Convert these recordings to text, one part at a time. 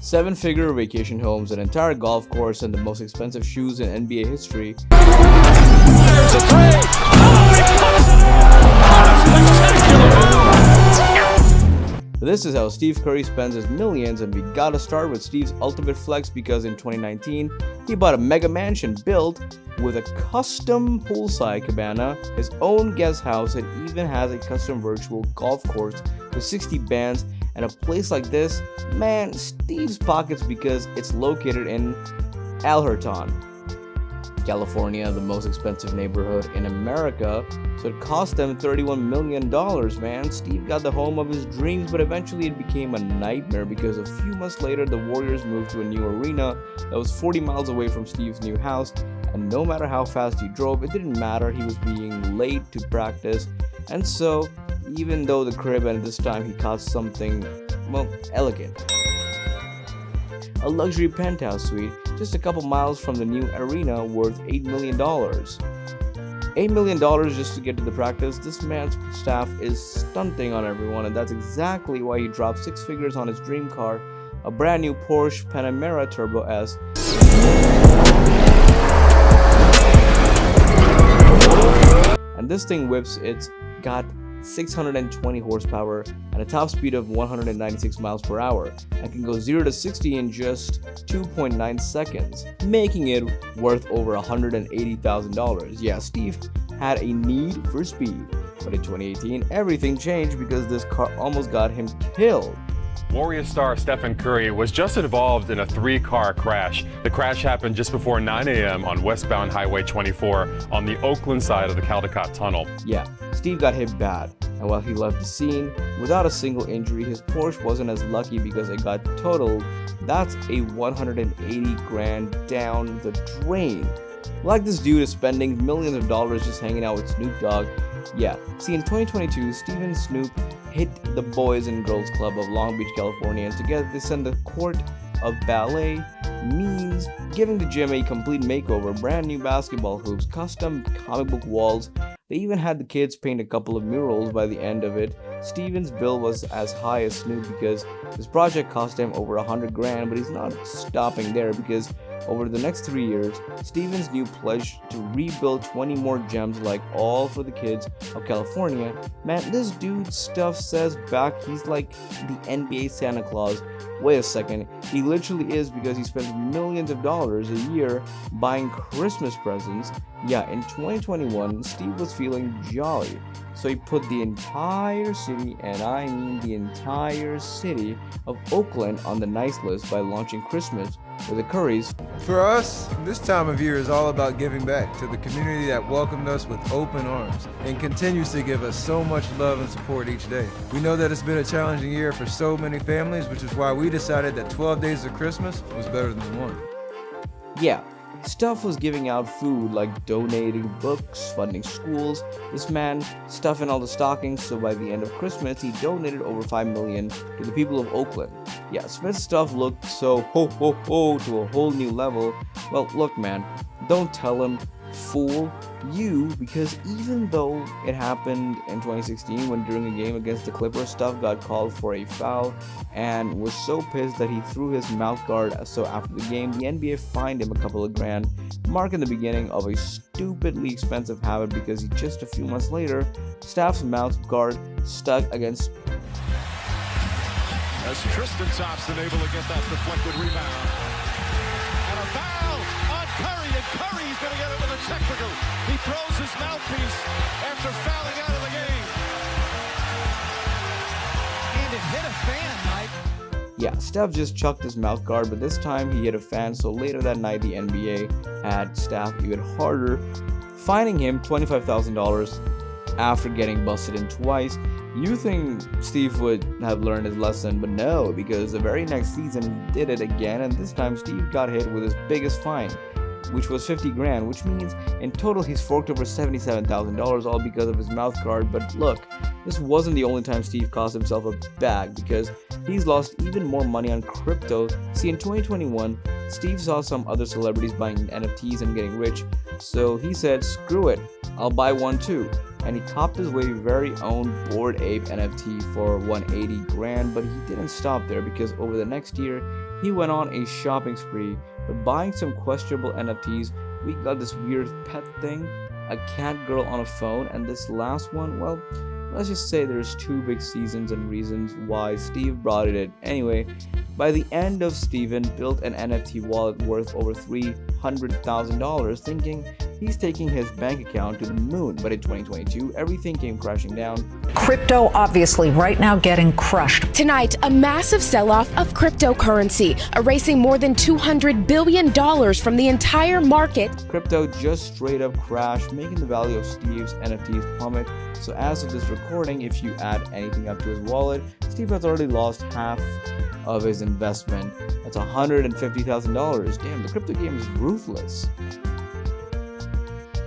Seven-figure vacation homes, an entire golf course, and the most expensive shoes in NBA history. There's a three! Oh, he puts it in! Spectacular move! This is how Steph Curry spends his millions, and we gotta start with Steve's ultimate flex because in 2019, he bought a mega mansion built with a custom poolside cabana, his own guest house, and even has a custom virtual golf course with 60 bands. And a place like this, man, Steve's pockets because it's located in Alherton, California, the most expensive neighborhood in America. So it cost them $31 million, man. Steve got the home of his dreams, but eventually it became a nightmare because a few months later, the Warriors moved to a new arena that was 40 miles away from Steve's new house. And no matter how fast he drove, it didn't matter. He was being late to practice. And so, even though the crib, and this time he caught something, well, elegant. A luxury penthouse suite just a couple miles from the new arena worth $8 million. $8 million just to get to the practice. This man's staff is stunting on everyone, and that's exactly why he dropped six figures on his dream car, a brand new Porsche Panamera Turbo S. And this thing whips, it's got 620 horsepower and a top speed of 196 miles per hour and can go 0 to 60 in just 2.9 seconds, making it worth over $180,000. Yeah, Steve had a need for speed, but in 2018 everything changed because this car almost got him killed. Warriors star Steph Curry was just involved in a three-car crash. The crash happened just before 9 a.m. on westbound Highway 24 on the Oakland side of the Caldecott Tunnel. Yeah, Steve got hit bad, and while he left the scene without a single injury, his Porsche wasn't as lucky because it got totaled. That's a $180,000 down the drain. Like this dude is spending millions of dollars just hanging out with Snoop Dogg. Yeah, see, in 2022, Steve and Snoop hit the Boys and Girls Club of Long Beach, California, and together they send the court of ballet, means giving the gym a complete makeover, brand new basketball hoops, custom comic book walls. They even had the kids paint a couple of murals by the end of it. Steven's bill was as high as Snoop because this project cost him over $100,000, but he's not stopping there because over the next 3 years, Steven's new pledge to rebuild 20 more gyms, like all for the kids of California. Man, this dude's stuff says back he's like the NBA Santa Claus. Wait a second, he literally is because he spends millions of dollars a year buying Christmas presents. Yeah, in 2021, Steve was feeling jolly, so he put the entire city, and I mean the entire city of Oakland on the nice list by launching Christmas with the Currys. For us, this time of year is all about giving back to the community that welcomed us with open arms and continues to give us so much love and support each day. We know that it's been a challenging year for so many families, which is why we decided that 12 days of Christmas was better than one. Yeah, Steph was giving out food, like donating books, funding schools. This man stuffing all the stockings, so by the end of Christmas, he donated over $5 million to the people of Oakland. Yeah, Smith's stuff looked so ho ho ho to a whole new level. Well, look, man, don't tell him fool you, because even though it happened in 2016 when during a game against the Clippers, Steph got called for a foul and was so pissed that he threw his mouth guard. So after the game, the NBA fined him a couple of grand, marking the beginning of a stupidly expensive habit because just a few months later, Steph's mouth guard stuck against. As Tristan Thompson able to get that deflected rebound. And a foul on Curry, and Curry's going to get it with a technical. He throws his mouthpiece after fouling out of the game. And it hit a fan, Mike. Yeah, Steph just chucked his mouth guard, but this time he hit a fan, so later that night the NBA had Steph even harder, fining him $25,000 after getting busted in twice. You think Steve would have learned his lesson, but no, because the very next season he did it again, and this time Steve got hit with his biggest fine, which was $50,000, which means in total he's forked over $77,000, all because of his mouth guard. But look, this wasn't the only time Steve cost himself a bag, because he's lost even more money on crypto. See, in 2021, Steve saw some other celebrities buying NFTs and getting rich, so he said, screw it, I'll buy one too. and he copped his way very own Bored Ape NFT for 180 grand, but he didn't stop there because over the next year, he went on a shopping spree, but buying some questionable NFTs. We got this weird pet thing, a cat girl on a phone, and this last one, well, let's just say there's two big seasons and reasons why Steve brought it in. Anyway, by the end of Steven built an NFT wallet worth over $300,000, thinking he's taking his bank account to the moon. But in 2022, everything came crashing down. Crypto obviously right now getting crushed. Tonight, a massive sell-off of cryptocurrency, erasing more than $200 billion from the entire market. Crypto just straight up crashed, making the value of Steve's NFTs plummet. So as of this recording, if you add anything up to his wallet, Steve has already lost half of his investment. That's $150,000. Damn, the crypto game is ruthless.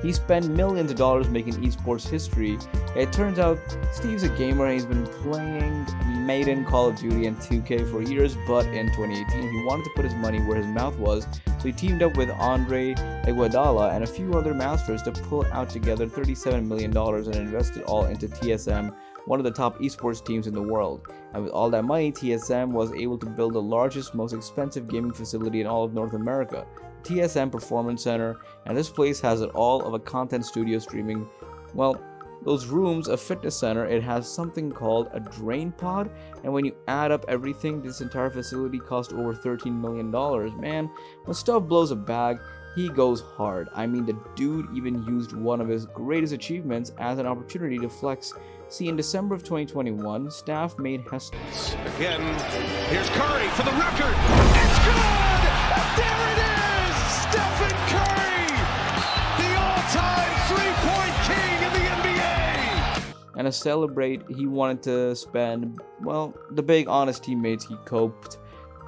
He spent millions of dollars making esports history. It turns out Steve's a gamer and he's been playing Maiden, Call of Duty, and 2K for years, but in 2018 he wanted to put his money where his mouth was, so he teamed up with Andre Iguodala and a few other masters to pull out together $37 million and invest it all into TSM, one of the top esports teams in the world. And with all that money, TSM was able to build the largest, most expensive gaming facility in all of North America, TSM Performance Center, and this place has it all of a content studio streaming. Well, those rooms, a fitness center, it has something called a drain pod, and when you add up everything, this entire facility cost over $13 million. Man, when Steph blows a bag, he goes hard. I mean, the dude even used one of his greatest achievements as an opportunity to flex. See, in December of 2021, Steph made Again, here's Curry for the record. It's good! There it is! Stephen Curry! The all-time three-point king in the NBA! And to celebrate, he wanted to spend, well, the big honest teammates he coped.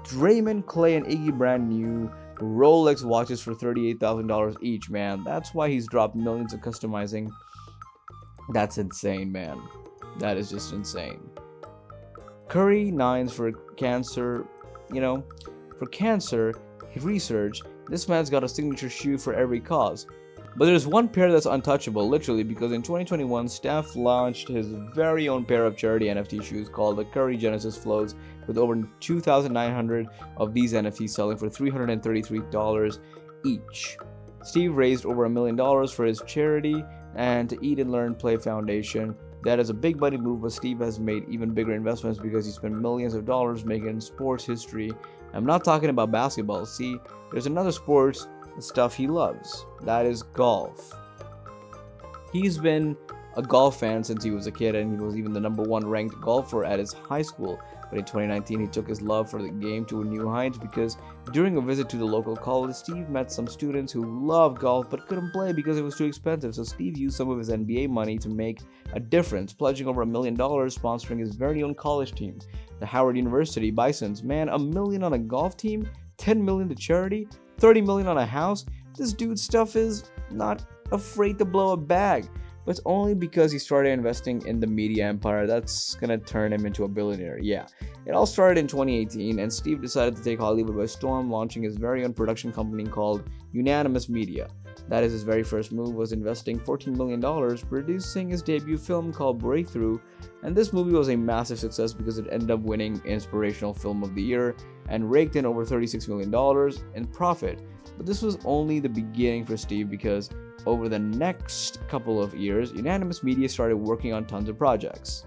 Draymond, Clay, and Iggy brand new Rolex watches for $38,000 each, man. That's why he's dropped millions of customizing. That's insane, man. That is just insane. Curry nines for cancer, for cancer research. This man's got a signature shoe for every cause. But there's one pair that's untouchable, literally, because in 2021, Steph launched his very own pair of charity NFT shoes called the Curry Genesis Flows, with over 2,900 of these NFTs selling for $333 each. Steve raised over $1 million for his charity and to Eat and Learn Play Foundation. That is a big money move, but Steve has made even bigger investments because he spent millions of dollars making sports history. I'm not talking about basketball. See, there's another sports stuff he loves. That is golf. He's been a golf fan since he was a kid, and he was even the #1 ranked golfer at his high school. But in 2019, he took his love for the game to a new heights because during a visit to the local college, Steve met some students who loved golf but couldn't play because it was too expensive. So Steve used some of his NBA money to make a difference, pledging over $1 million, sponsoring his very own college team, the Howard University Bisons. Man, $1 million on a golf team, $10 million to charity, $30 million on a house. This dude's stuff is not afraid to blow a bag. But it's only because he started investing in the media empire that's gonna turn him into a billionaire. Yeah, it all started in 2018, and Steve decided to take Hollywood by storm, launching his very own production company called Unanimous Media. That is, his very first move was investing $14 million, producing his debut film called Breakthrough, and this movie was a massive success because it ended up winning Inspirational Film of the Year and raked in over $36 million in profit. But this was only the beginning for Steve because over the next couple of years, Unanimous Media started working on tons of projects.